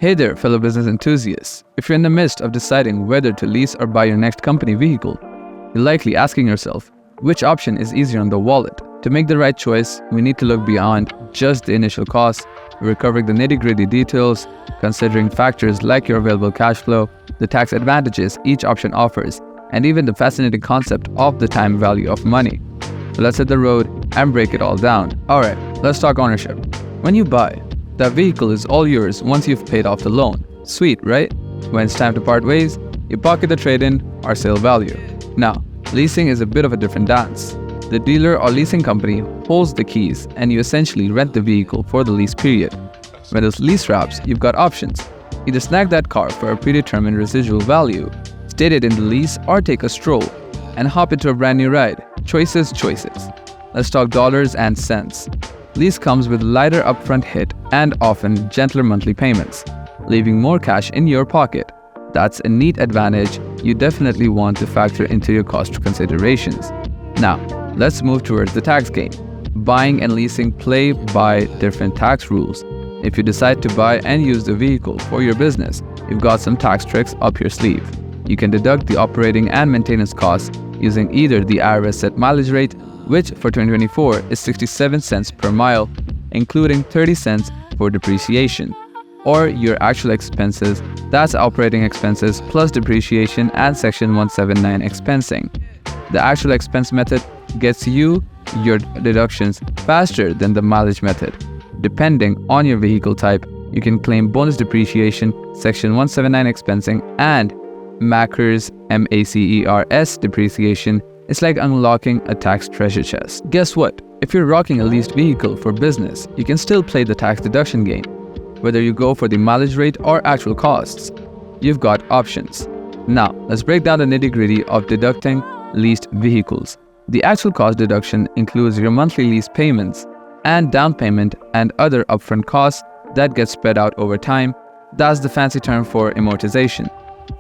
Hey there, fellow business enthusiasts. If you're in the midst of deciding whether to lease or buy your next company vehicle, you're likely asking yourself, which option is easier on the wallet? To make the right choice, we need to look beyond just the initial cost. We're covering the nitty-gritty details, considering factors like your available cash flow, the tax advantages each option offers, and even the fascinating concept of the time value of money. So let's hit the road and break it all down. Alright, let's talk ownership. When you buy, that vehicle is all yours once you've paid off the loan. Sweet, right? When it's time to part ways, you pocket the trade-in or sale value. Now, leasing is a bit of a different dance. The dealer or leasing company holds the keys and you essentially rent the vehicle for the lease period. When those lease wraps, you've got options. Either snag that car for a predetermined residual value, stated in the lease, or take a stroll and hop into a brand new ride. Choices. Let's talk dollars and cents. Lease comes with lighter upfront hit and often gentler monthly payments, leaving more cash in your pocket. That's a neat advantage you definitely want to factor into your cost considerations. Now, let's move towards the tax game. Buying and leasing play by different tax rules. If you decide to buy and use the vehicle for your business, you've got some tax tricks up your sleeve. You can deduct the operating and maintenance costs using either the IRS set mileage rate, which for 2024 is 67 cents per mile, including 30 cents for depreciation, or your actual expenses, that's operating expenses plus depreciation and Section 179 expensing. The actual expense method gets you your deductions faster than the mileage method. Depending on your vehicle type, you can claim bonus depreciation, Section 179 expensing, and MACERS depreciation. It's like unlocking a tax treasure chest. Guess what? If you're rocking a leased vehicle for business, you can still play the tax deduction game. Whether you go for the mileage rate or actual costs, you've got options. Now, let's break down the nitty-gritty of deducting leased vehicles. The actual cost deduction includes your monthly lease payments and down payment and other upfront costs that get spread out over time. That's the fancy term for amortization.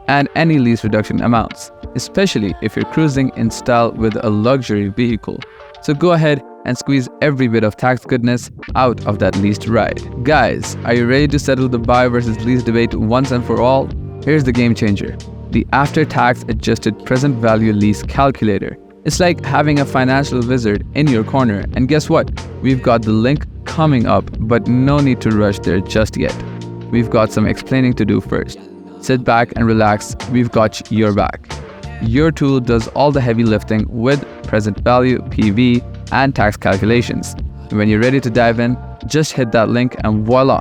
And any lease reduction amounts, especially if you're cruising in style with a luxury vehicle. So go ahead and squeeze every bit of tax goodness out of that leased ride. Guys, are you ready to settle the buy versus lease debate once and for all? Here's the game changer: the after-tax adjusted present value lease calculator. It's like having a financial wizard in your corner, and guess what? We've got the link coming up, but no need to rush there just yet. We've got some explaining to do first. Sit back and relax, we've got your back. Your tool does all the heavy lifting with present value, PV, and tax calculations. When you're ready to dive in, just hit that link and voila!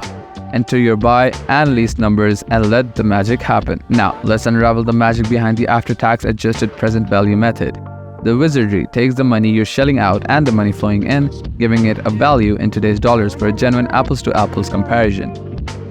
Enter your buy and lease numbers and let the magic happen. Now, let's unravel the magic behind the after-tax adjusted present value method. The wizardry takes the money you're shelling out and the money flowing in, giving it a value in today's dollars for a genuine apples-to-apples comparison.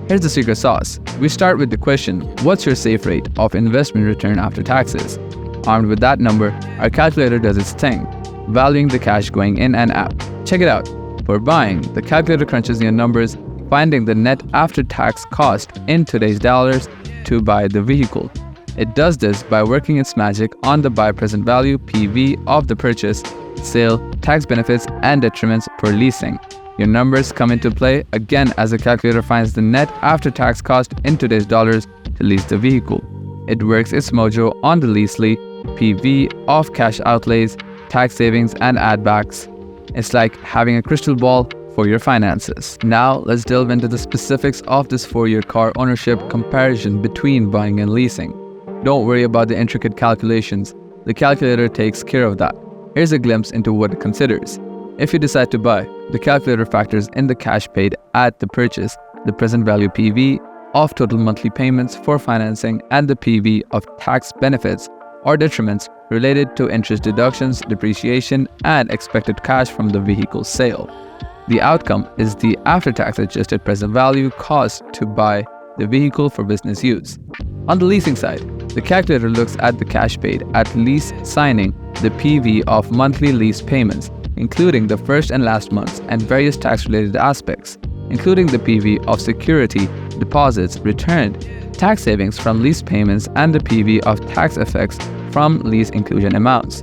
Here's the secret sauce. We start with the question, what's your safe rate of investment return after taxes? Armed with that number, our calculator does its thing, valuing the cash going in and out. Check it out. For buying, the calculator crunches your numbers, finding the net after-tax cost in today's dollars to buy the vehicle. It does this by working its magic on the buy present value, PV, of the purchase, sale, tax benefits, and detriments for leasing. Your numbers come into play again as the calculator finds the net after-tax cost in today's dollars to lease the vehicle. It works its mojo on the leasely, PV of cash outlays, tax savings, and add-backs. It's like having a crystal ball for your finances. Now, let's delve into the specifics of this 4-year car ownership comparison between buying and leasing. Don't worry about the intricate calculations. The calculator takes care of that. Here's a glimpse into what it considers. If you decide to buy, the calculator factors in the cash paid at the purchase, the present value PV of total monthly payments for financing, and the PV of tax benefits or detriments related to interest deductions, depreciation, and expected cash from the vehicle's sale. The outcome is the after-tax adjusted present value cost to buy the vehicle for business use. On the leasing side, the calculator looks at the cash paid at lease signing, the PV of monthly lease payments, including the first and last months, and various tax-related aspects, including the PV of security deposits returned, tax savings from lease payments, and the PV of tax effects from lease inclusion amounts.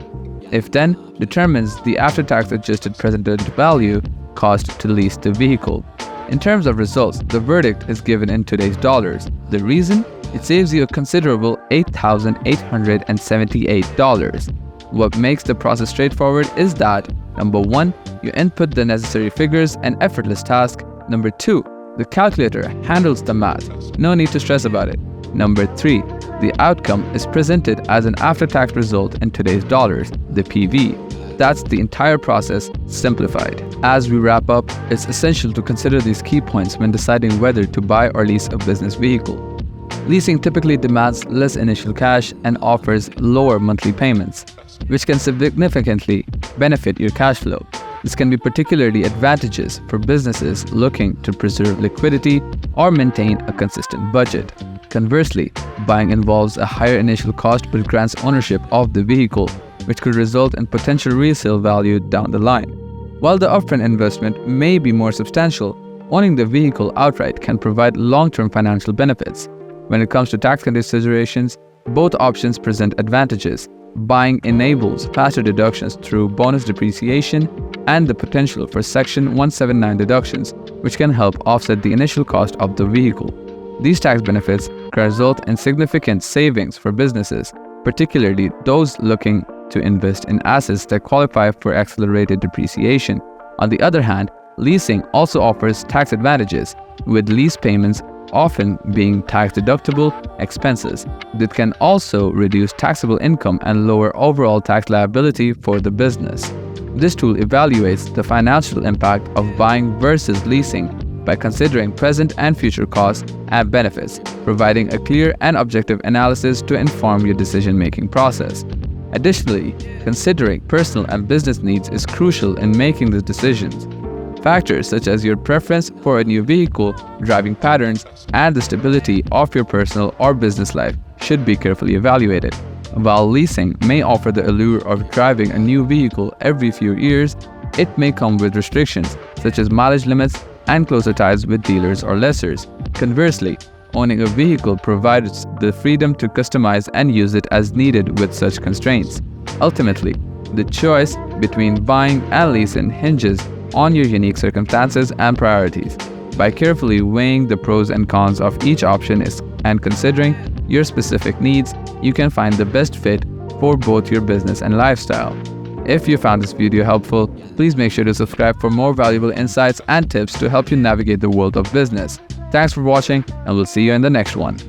It then determines the after-tax adjusted present value cost to lease the vehicle. In terms of results, the verdict is given in today's dollars. The reason? It saves you a considerable $8,878. What makes the process straightforward is that, number 1, you input the necessary figures, an effortless task. Number 2, the calculator handles the math. No need to stress about it. Number 3, the outcome is presented as an after-tax result in today's dollars, the PV. That's the entire process simplified. As we wrap up, it's essential to consider these key points when deciding whether to buy or lease a business vehicle. Leasing typically demands less initial cash and offers lower monthly payments, which can significantly benefit your cash flow. This can be particularly advantageous for businesses looking to preserve liquidity or maintain a consistent budget. Conversely, buying involves a higher initial cost but grants ownership of the vehicle, which could result in potential resale value down the line. While the upfront investment may be more substantial, owning the vehicle outright can provide long-term financial benefits. When it comes to tax considerations, both options present advantages. Buying enables faster deductions through bonus depreciation and the potential for Section 179 deductions, which can help offset the initial cost of the vehicle. These tax benefits can result in significant savings for businesses, particularly those looking to invest in assets that qualify for accelerated depreciation. On the other hand, leasing also offers tax advantages, with lease payments often being tax-deductible expenses that can also reduce taxable income and lower overall tax liability for the business. This tool evaluates the financial impact of buying versus leasing by considering present and future costs and benefits, providing a clear and objective analysis to inform your decision-making process. Additionally, considering personal and business needs is crucial in making the decisions. Factors such as your preference for a new vehicle, driving patterns, and the stability of your personal or business life should be carefully evaluated. While leasing may offer the allure of driving a new vehicle every few years, it may come with restrictions such as mileage limits and closer ties with dealers or lessors. Conversely, owning a vehicle provides the freedom to customize and use it as needed with such constraints. Ultimately, the choice between buying and leasing hinges on your unique circumstances and priorities. By carefully weighing the pros and cons of each option and considering your specific needs, you can find the best fit for both your business and lifestyle. If you found this video helpful, please make sure to subscribe for more valuable insights and tips to help you navigate the world of business. Thanks for watching, and we'll see you in the next one.